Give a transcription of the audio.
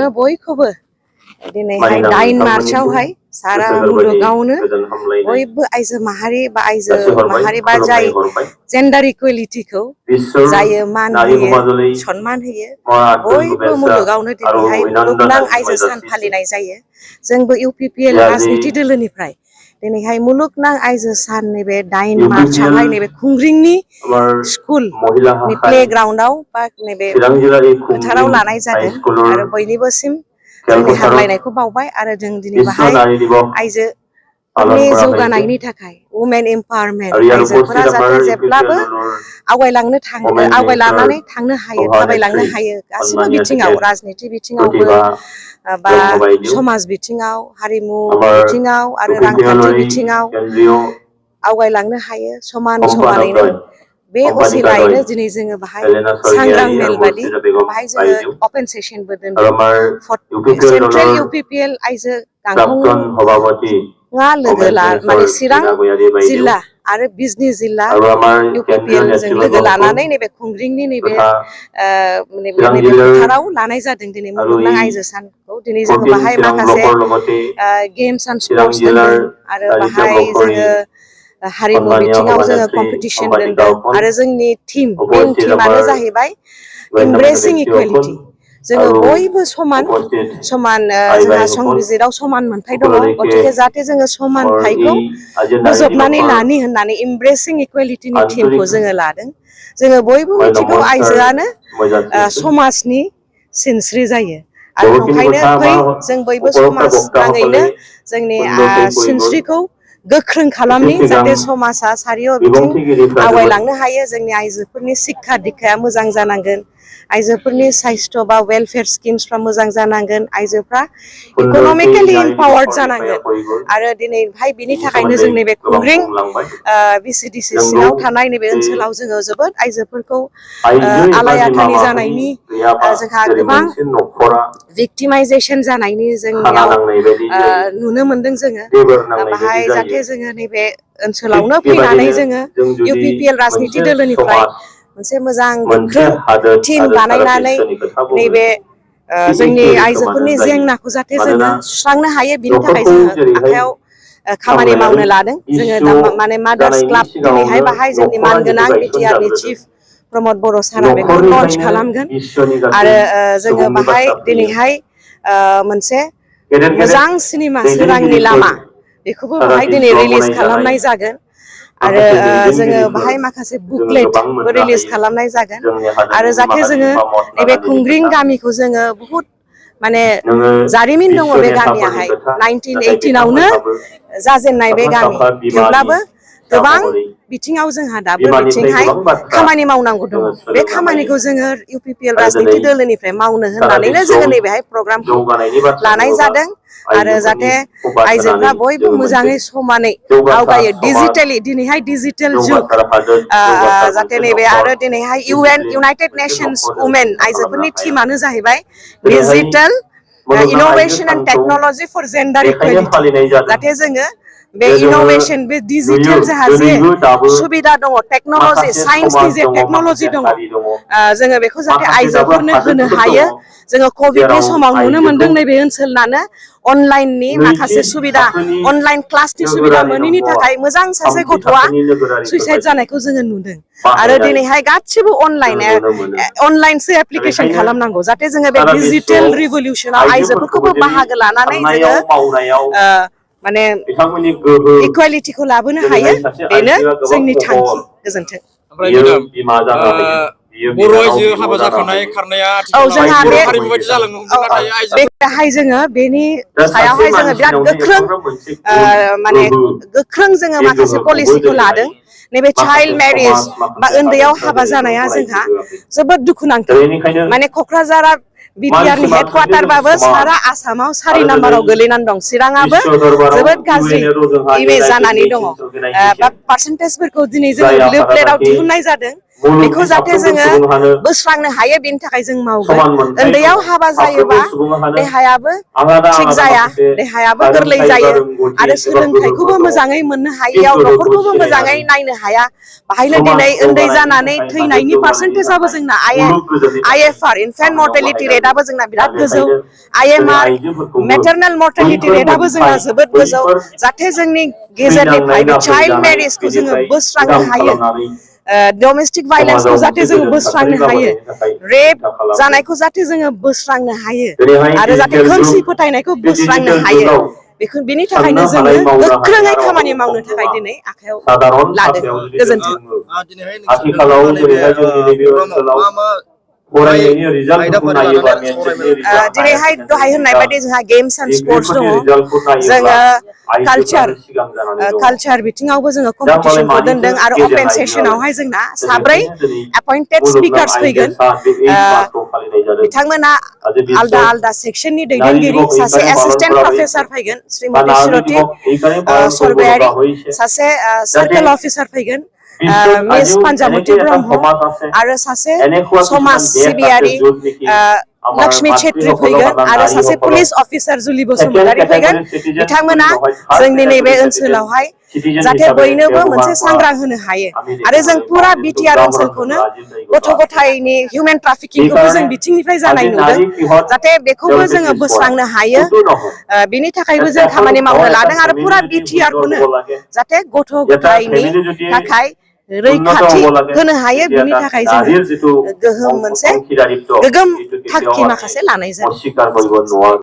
मुलुगावनो बयखौबो दिनैहाय 9 मार्चआवहाय सारा मुलुगावनो बयबो आइजो माहारि बा जाय जेन्डार इकुवेलिटिखौ जायो मान होयो सन्मान होयो बयबो मुलुगावनो दिनैहाय मुलुगनां आइजो सान फालिनाय जायो जोंबो UPPL राजनिति दोलोनिफ्राय दिनैहाय मुलुगनां आइजो सान नैबे 9 मार्चआवहाय नैबे खुंग्रिंनि स्कुल प्लेग्राउन्डआव बा नैबे फोथाराव लानाय जादों आरो बयनिबोसिम जोंनि हामलायनायखौ बावबाय आरो जों दिनै बाहाय आइजोफोरनि जौगानायनि थाखाय वुमेन एम्पावारमेन्ट आइजोफोरा जाहाथे जेब्लाबो आवगायलांनानै थांनो हायो थाबायलांनो हायो गासिबो बिथिङाव राजनिति बिथिङावबो बा समाज बिथिङाव हारिमु बिथिङाव आरो रांखान्थि बिथिङाव आवगायलांनो हायो समानैनो बे असिलायैनो दिनै जोङो बाहाय सांग्रां मेल बादि बाहाय जोङो अपेन सेसनबो दोनदों सेन्ट्रेल UPPL आइजो गांखंआ लोगो माने चिरां जिल्ला आरो बिजनि जिल्ला UPPL जों लोगो लानानै नैबे खुंग्रिंनि नैबे फोथाराव लानाय जादों दिनै मुलुगनां आइजो सानखौ दिनै जोङो बाहाय माखासे गेम्स एन्ड स्पर्ट्स दोनदों आरो बाहाय जोङो हारिमु बिथिङाव जोङो कम्पिटिसन दोनदों आरो जोंनि मेन टीमानो जाहैबाय एमब्रेसिं इकुवेलिटि जोङो बयबो समान जोंहा संबिजिराव समान मोनथाय दङ गतिके जाहाथे जोङो समानथायखौ बोजबनानै लानि होननानै एमब्रेसिं इकुवेलिटिनि टीमखौ जोङो लादों जोङो बयबो मिथिगौ आइजोआनो समाजनि सिनस्रि जायो आरो ओंखायनो फै जों बयबो समाज नाङैनो जोंनि सिनस्रिखौ गोख्रों खालामनि जाहाथे समाजा सारिय' बिथिं आवगायलांनो हायो जोंनि आइजोफोरनि शिक्षा दिक्षाया मोजां जानांगोन आइजोफोरनि साइस्थ' बा वेलफेयार स्किम्सफ्रा मोजां जानांगोन आइजोफ्रा इक'नमिकेलि एम्पावार्ड जानांगोन आरो दिनै भाई बिनि थाखायनो जों नैबे खुंग्रिं BCDC सिङाव थानाय नैबे ओनसोलाव जोङो जोबोद आइजोफोरखौ आलाय-आथानि जानायनि जोंहा गोबां भिक्टिमाइजेसन जानायनि जोंनियाव नुनो मोनदों जोङो बाहाय जाहाथे जोङो नैबे ओनसोलावनो फैनानै जोङो UPPL राजनिति दोलोनिफ्राय मोनसे मोजां गोख्रों टीम बानायनानै नैबे जोंनि आइजोफोरनि जेंनाखौ जाहाथे जोङो सुस्रांनो हायो बिनि थाखाय जोङो आखायाव खामानि मावनो लादों जोङो माने मादार्स क्लाब दिनैहाय बाहाय जोंनि मानगोनां BTRनि चिफ प्रमद बर' सारा बेखौ लन्च खालामगोन आरो जोङो बाहाय दिनैहाय मोनसे मोजां सिनेमा सोरांनि लामा बेखौबो बाहाय दिनै रिलिज खालामनाय जागोन आरो जोङो बाहाय माखासे बुकलेटबो रिलिज खालामनाय जागोन आरो जाहाथे जोङो नैबे खुंग्रिं गामिखौ जोङो बुहुत माने जारिमिन दङ बे गामियाहाय 1918आवनो जाजेननाय बे गामि थेवब्लाबो गोबां बिथिङाव जोंहा दाबो बिथिंहाय खामानि मावनांगौ दङ बे खामानिखौ जोङो UPPL राजनिति दोलोनिफ्राय मावनो होननानैनो जोङो नैबेहाय प्रग्रामखौ लानाय जादों आरो जाहाथे आइजोफ्रा बयबो मोजाङै समानै आवगायो डिजिटेलि दिनैहाय डिजिटेल जुग जाहाथे नैबे आरो दिनैहाय इउनाइटेड नेशंस वुमेन आइजोफोरनि टीमानो जाहैबाय digital innovation and technology for gender equality जाहाथे जोङो बे इनोवेशन बे डिजिटेल जोंहा जे सुबिदा दङ टेक्न'लजि साइन्सनि जे टेक्न'लजि दङ जोङो बेखौ जाहाथे आइजोफोरनो होनो हायो जोङो कभिडनि समाव नुनो मोनदों नैबे ओनसोलनानो अनलाइननि माखासे सुबिदा अनलाइन क्लासनि सुबिदा मोनैनि थाखाय मोजां सासे गथ'आ सुइसाइड जानायखौ जोङो नुदों आरो दिनैहाय गासिबो अनलाइनसो एप्लिकेसन खालामनांगौ जाहाथे जोङो बे डिजिटेल रिभलिउसनाव आइजोफोरखौबो बाहागो लानानै जोङो माने इकुवेलिटिखौ लाबोनो हायो बेनो जोंनि थांखि गोजोन्थों बर' आइजो हाबा जाखानाय खारनाया जोंहा बे हारिमु बायदि जालांनो हमदों नाथाय बेहाय जोङो बेनि सायावहाय जोङो बिराद गोख्रों माने गोख्रों जोङो माखासे पलिसिखौ लादों नैबे चाइल्ड मेरिज बा उन्दैयाव हाबा जानाया जोंहा जोबोद दुखुनांथाव माने क'क्राझारा बिटिआरनि हेडक्वार्टारबाबो सारा आसामाव 4 नाम्बाराव गोलैनानै दं चिराङाबो जोबोद गाज्रि इमेज जानानै दङ बा पार्सेन्टेजफोरखौ दिनै जोङो लिफलेटआव दिहुननाय जादों बेखौ जाहाथे जोङो बोस्रांनो हायो बेनि थाखाय जों मावगोन उन्दैयाव हाबा जायोबा देहायाबो थिग जाया देहायाबो गोरलै जायो आरो सोलोंथाइखौबो मोजाङै मोननो हायैयाव न'खरखौबो मोजाङै नायनो हाया बाहायनो दिनै उन्दै जानानै थैनायनि पार्सेन्टेजआबो जोंना IFR इनफेन्ट मर्टेलिटि रेटआबो जोंना बिराद गोजौ IMR मेटारनेल मर्टेलिटि रेटआबो जोंना जोबोद गोजौ जाहाथे जोंनि गेजेरनिफ्राय बे चाइल्ड मेरिजखौ जोङो बोस्रांनो हायो डमेस्टिक भाइलेन्सखौ जाहाथे जोङो बोस्रांनो हायो रेप जानायखौ जाहाथे जोङो बोस्रांनो हायो आरो जाहाथे खोमसि फोथायनायखौ बोस्रांनो हायो बेखौ बेनि थाखायनो जोङो गोख्रोङै खामानि मावनो थाखाय दिनै आखायाव लादों गोजोन्थों आथिखालाव जेरैहाय जोंनि नैबे ओनसोलाव फरायनायनि रिजाल्टफोरखौ नायोबा दिनैहाय दहाय होननाय बायदि जोंहा गेम्स एन्ड स्पर्ट्स दङ जोङो कालचार बिथिङावबो जोङो कम्पिटिसनखौ दोनदों आरो अपेन सेसनावहाय जोंना 4 एपइन्टेड स्पिकार्स फैगोन बिथांमोना आलदा आलदा सेक्सननि दैदेनगिरि सासे एसिस्टेन्ट प्रफेसर फैगोन श्रीमती शिरति सरगयारि सासे सार्केल अफिसार फैगोन मिस पान्जामुति ब्रह्म आरो सासे समाज सिबियारि लक्ष्मी छेत्री फैगोन आरो सासे पुलिस अफिसार जुलि बसुमतारी फैगोन बिथांमोना जोंनि नैबे ओनसोलावहाय जाहाथे बयनोबो मोनसे सांग्रां होनो हायो आरो जों पुरा बिटिआर ओनसोलखौनो गथ' गथायनि हिउमेन ट्राफिकिंखौबो जों बिथिंनिफ्राय जानाय नुदों जाहाथे बेखौबो जोङो बोस्रांनो हायो बिनि थाखायबो जों खामानि मावनो लादों आरो पुरा बिटिआरखौनो जाहाथे गथ' गथायनि थाखाय रैखाथि होनो हायो बिनि थाखाय जोङो गोहोम मोनसे गोगोम थांखि माखासे लानाय जादों